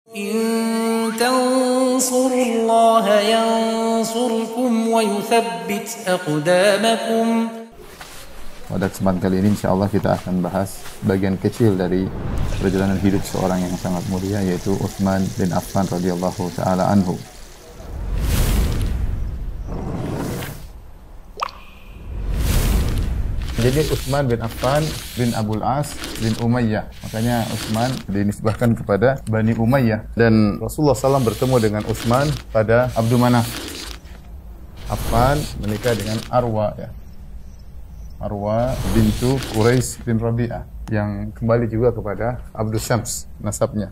إن تنصروا الله ينصركم ويثبت أقدامكم. Pada kesempatan kali ini insyaallah kita akan bahas bagian kecil dari perjalanan hidup seorang yang sangat mulia, yaitu Utsman bin Affan radhiyallahu taala anhu. Jadi Utsman bin Affan bin Abul As bin Umayyah. Makanya Utsman dinisbahkan kepada Bani Umayyah. Dan Rasulullah SAW bertemu dengan Utsman pada Abdul Manaf. Affan menikah dengan Arwa, ya. Arwa bintu Quraisy bin Rabi'ah, yang kembali juga kepada Abdul Syams nasabnya.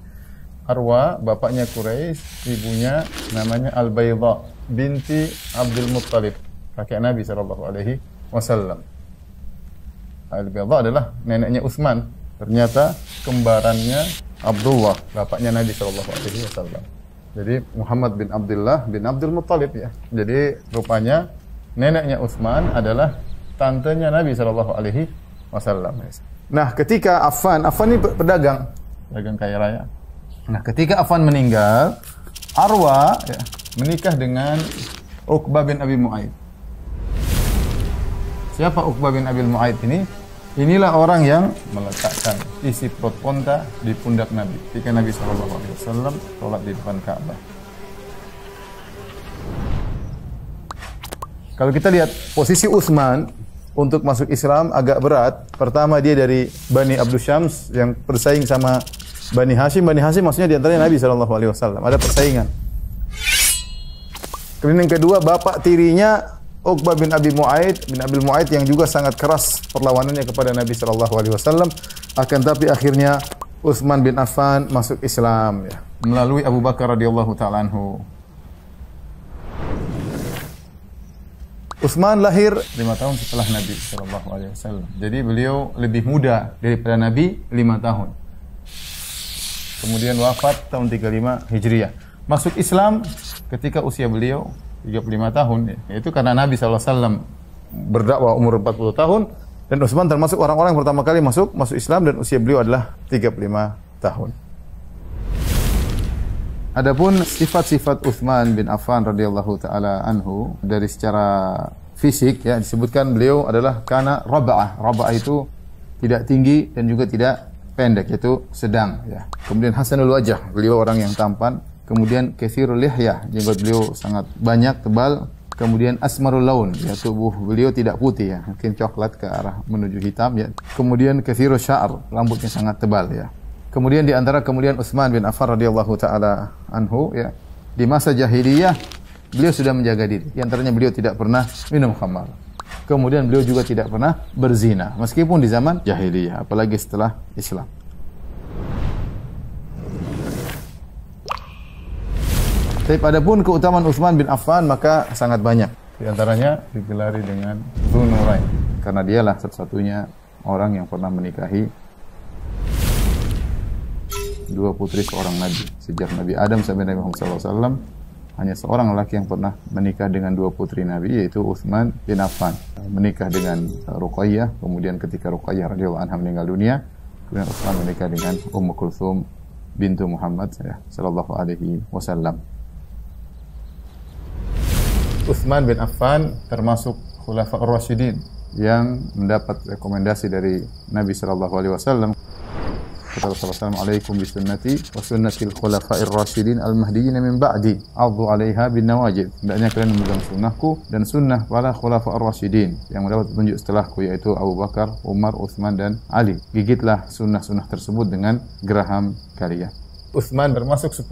Arwa bapaknya Quraisy, ibunya namanya Al-Bayda binti Abdul Muttalib, kakek Nabi SAW. Al-Bayda adalah neneknya Utsman. Ternyata kembarannya Abdullah, bapaknya Nabi SAW. Jadi Muhammad bin Abdullah bin Abdul Muttalib, ya. Jadi rupanya neneknya Utsman adalah tantenya Nabi SAW. Nah, ketika Affan ini pedagang kaya raya. Nah, ketika Affan meninggal, Arwa, ya, menikah dengan Uqbah bin Abi Mu'aid. Siapa Uqbah bin Abi Mu'aid ini? Inilah orang yang meletakkan isi perut onta di pundak Nabi ketika Nabi SAW sholat di depan Ka'bah. Kalau kita lihat posisi Utsman untuk masuk Islam agak berat. Pertama, dia dari Bani Abdul Syams yang bersaing sama Bani Hashim. Bani Hashim maksudnya di antaranya Nabi SAW. Ada persaingan. Kemudian yang kedua, bapak tirinya Uqbah bin Abi Mu'aid yang juga sangat keras perlawanannya kepada Nabi SAW. Akan tapi akhirnya Utsman bin Affan masuk Islam, ya, melalui Abu Bakar radhiyallahu taala anhu. Utsman lahir 5 tahun setelah Nabi SAW. Jadi beliau lebih muda daripada Nabi 5 tahun. Kemudian wafat tahun 35 Hijriah. Masuk Islam ketika usia beliau 35 tahun. Itu karena Nabi SAW berdakwah umur 40 tahun. Dan Utsman termasuk orang-orang yang pertama kali masuk Islam, dan usia beliau adalah 35 tahun. Adapun sifat-sifat Utsman bin Affan radhiyallahu taala anhu dari secara fisik, ya, disebutkan beliau adalah kana raba'ah. Raba'ah itu tidak tinggi dan juga tidak pendek, yaitu sedang, ya. Kemudian hasanul wajah, beliau orang yang tampan. Kemudian katsirul lihyah, jenggot beliau sangat banyak, tebal. Kemudian asmarul laun, ya, tubuh beliau tidak putih, ya, mungkin coklat ke arah menuju hitam, ya. Kemudian katsirul sya'r, rambutnya sangat tebal, ya. Kemudian di antara kemuliaan Utsman bin Affan radhiyallahu taala anhu, ya, di masa jahiliyah beliau sudah menjaga diri. Di antaranya beliau tidak pernah minum khamar. Kemudian beliau juga tidak pernah berzina meskipun di zaman jahiliyah, apalagi setelah Islam. Tapi adapun keutamaan Utsman bin Affan maka sangat banyak. Di antaranya digelari dengan Dzunurain karena dialah satu-satunya orang yang pernah menikahi dua putri seorang Nabi. Sejak Nabi Adam sampai Nabi Muhammad SAW, hanya seorang lelaki yang pernah menikah dengan dua putri Nabi, yaitu Utsman bin Affan. Menikah dengan Ruqayyah, kemudian ketika Ruqayyah radhiyallahu anha meninggal dunia, kemudian Utsman menikah dengan Ummu Kulthum bintu Muhammad, ya, sallallahu alaihi wasallam. Utsman bin Affan termasuk Khulafaur Rasyidin yang mendapat rekomendasi dari Nabi sallallahu alaihi wasallam. Kata Rasulullah SAW, alaikum bisunnati wa sunnatil khulafa'ir rasyidin al-mahdiyyin min ba'di, 'addu 'alaiha bin nawajid. Hendaknya kalian memegang sunnahku dan sunnah para khulafa'ir rasyidin yang mendapat petunjuk setelahku, yaitu Abu Bakar, Umar, Utsman dan Ali. Gigitlah sunnah-sunnah tersebut dengan geraham kalian. Utsman termasuk 10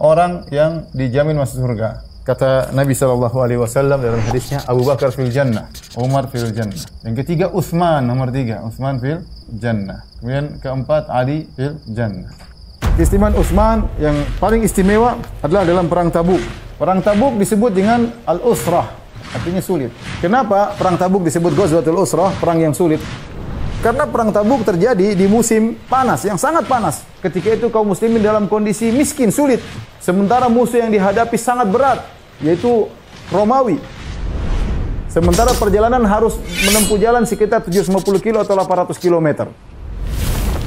orang yang dijamin masuk surga. Kata Nabi SAW dalam hadisnya, Abu Bakar fil jannah, Umar fil jannah. Yang ketiga Utsman, nomor 3, Utsman fil jannah. Kemudian keempat Ali fil jannah. Keistimewaan Utsman yang paling istimewa adalah dalam perang Tabuk. Perang Tabuk disebut dengan al-usrah, artinya sulit. Kenapa perang Tabuk disebut Ghazwatul Usrah, perang yang sulit? Karena perang Tabuk terjadi di musim panas, yang sangat panas. Ketika itu kaum muslimin dalam kondisi miskin, sulit. Sementara musuh yang dihadapi sangat berat, yaitu Romawi. Sementara perjalanan harus menempuh jalan sekitar 750 kilo atau 800 km.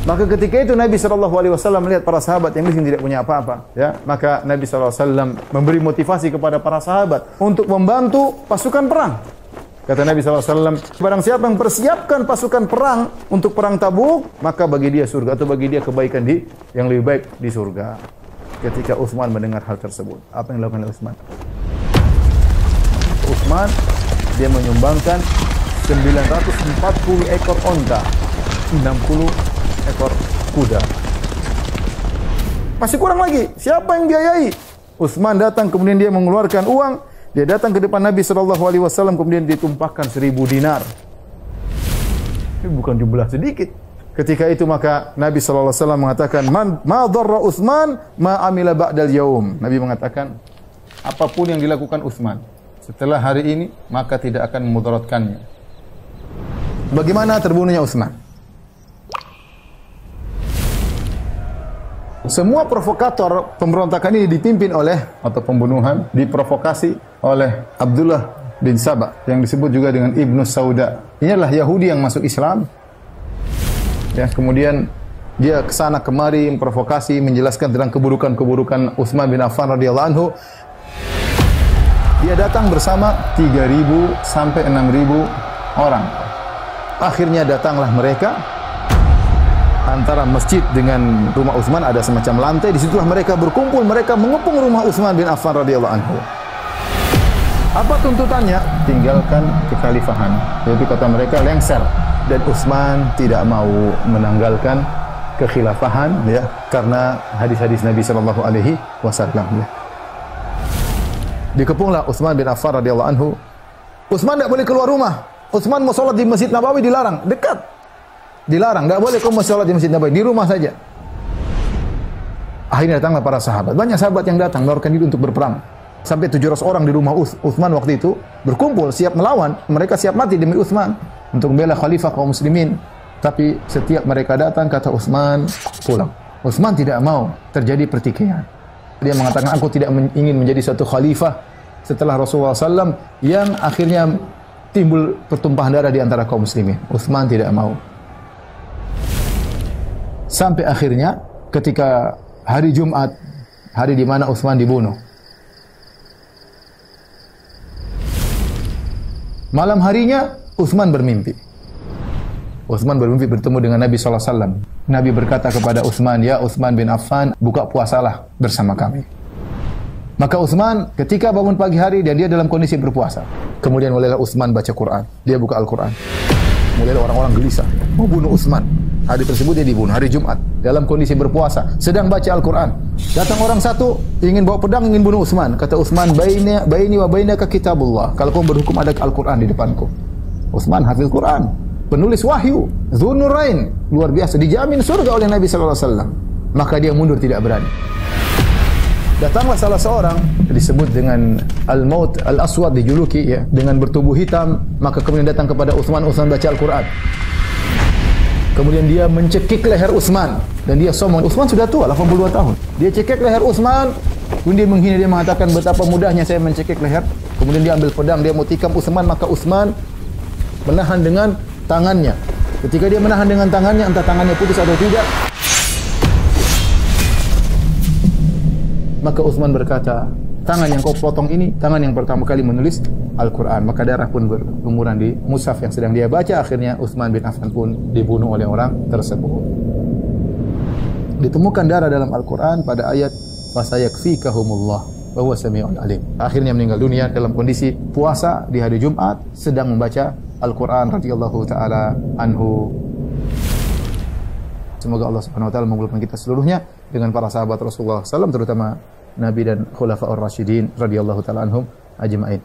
Maka ketika itu Nabi SAW melihat para sahabat yang miskin tidak punya apa-apa, ya, maka Nabi SAW memberi motivasi kepada para sahabat untuk membantu pasukan perang. Kata Nabi SAW, barang siapa yang persiapkan pasukan perang untuk perang Tabuk, maka bagi dia surga atau bagi dia kebaikan yang lebih baik di surga. Ketika Utsman mendengar hal tersebut, apa yang dilakukan oleh Utsman? Utsman dia menyumbangkan 940 ekor onta, 60 ekor kuda. Masih kurang lagi. Siapa yang biayai? Utsman datang, kemudian dia mengeluarkan uang. Dia datang ke depan Nabi SAW, kemudian ditumpahkan 1000 dinar. Ini bukan jumlah sedikit. Ketika itu maka Nabi SAW mengatakan, ma dharra Utsman ma amila ba'dal yaum. Nabi mengatakan, apapun yang dilakukan Utsman setelah hari ini, maka tidak akan memudaratkannya. Bagaimana terbunuhnya Utsman? Semua provokator pemberontakan ini dipimpin oleh, atau pembunuhan diprovokasi oleh Abdullah bin Saba yang disebut juga dengan Ibnu Sauda. Ini adalah Yahudi yang masuk Islam. Ya, kemudian dia ke sana kemari memprovokasi, menjelaskan tentang keburukan-keburukan Utsman bin Affan radhiyallahu anhu. Dia datang bersama 3.000 sampai 6.000 orang. Akhirnya datanglah mereka. Antara masjid dengan rumah Utsman ada semacam lantai, disitulah mereka berkumpul, mereka mengepung rumah Utsman bin Affan radhiyallahu anhu. Apa tuntutannya? Tinggalkan kekhalifahan. Yaitu kata mereka lengser, dan Utsman tidak mau menanggalkan kekhilafahan, ya, karena hadis-hadis Nabi sallallahu alaihi wasallam, ya. Dikepunglah Utsman bin Affan radhiyallahu anhu. Utsman tidak boleh keluar rumah. Utsman mau sholat di Masjid Nabawi dilarang, dekat. Dilarang, tidak boleh kamu sholat di Masjid Nabawi, di rumah saja. Akhirnya datanglah para sahabat. Banyak sahabat yang datang menawarkan diri untuk berperang. Sampai 700 orang di rumah Utsman waktu itu berkumpul siap melawan. Mereka siap mati demi Utsman untuk membela khalifah kaum muslimin. Tapi setiap mereka datang kata Utsman pulang. Utsman tidak mau terjadi pertikaian. Dia mengatakan, aku tidak ingin menjadi suatu khalifah setelah Rasulullah SAW yang akhirnya timbul pertumpahan darah di antara kaum muslimin. Utsman tidak mau. Sampai akhirnya ketika hari Jumat, hari di mana Utsman dibunuh. Malam harinya Utsman bermimpi. Utsman bermimpi bertemu dengan Nabi SAW. Nabi berkata kepada Utsman, ya Utsman bin Affan, buka puasalah bersama kami. Maka Utsman ketika bangun pagi hari dan dia dalam kondisi berpuasa. Kemudian mulailah Utsman baca Quran. Dia buka Al-Quran. Mulailah orang-orang gelisah mau bunuh Utsman. Hari tersebut dia dibunuh, hari Jumat, dalam kondisi berpuasa, sedang baca Al-Quran. Datang orang satu, ingin bawa pedang, ingin bunuh Utsman. Kata Utsman, baini wa bainaka kitabullah. Kalau kau berhukum ada Al-Quran di depanku. Utsman hafiz Quran, penulis wahyu, Dzunurain, luar biasa, dijamin surga oleh Nabi SAW. Maka dia mundur, tidak berani. Datanglah salah seorang, disebut dengan Al-Maut Al-Aswad, dijuluki, ya, dengan bertubuh hitam. Maka kemudian datang kepada Utsman, Utsman baca Al-Quran. Kemudian dia mencekik leher Utsman dan dia sombong. Utsman sudah tua, 82 tahun. Dia cekik leher Utsman, kemudian dia menghina, dia mengatakan betapa mudahnya saya mencekik leher. Kemudian dia ambil pedang, dia mau tikam Utsman, maka Utsman menahan dengan tangannya. Ketika dia menahan dengan tangannya, entah tangannya putus atau tidak, maka Utsman berkata, tangan yang kau potong ini, tangan yang pertama kali menulis Al-Quran. Maka darah pun berlumuran di mushaf yang sedang dia baca. Akhirnya Utsman bin Affan pun dibunuh oleh orang tersebut. Ditemukan darah dalam Al-Quran pada ayat fasayakfikahumullah wa huwa sami'un alim. Akhirnya meninggal dunia dalam kondisi puasa di hari Jumat, sedang membaca Al-Quran radhiyallahu taala anhu. Semoga Allah Subhanahu wa taala mengumpulkan kita seluruhnya dengan para sahabat Rasulullah SAW, terutama Nabi dan Khulafaur Rasyidin radhiyallahu taala anhum ajma'in.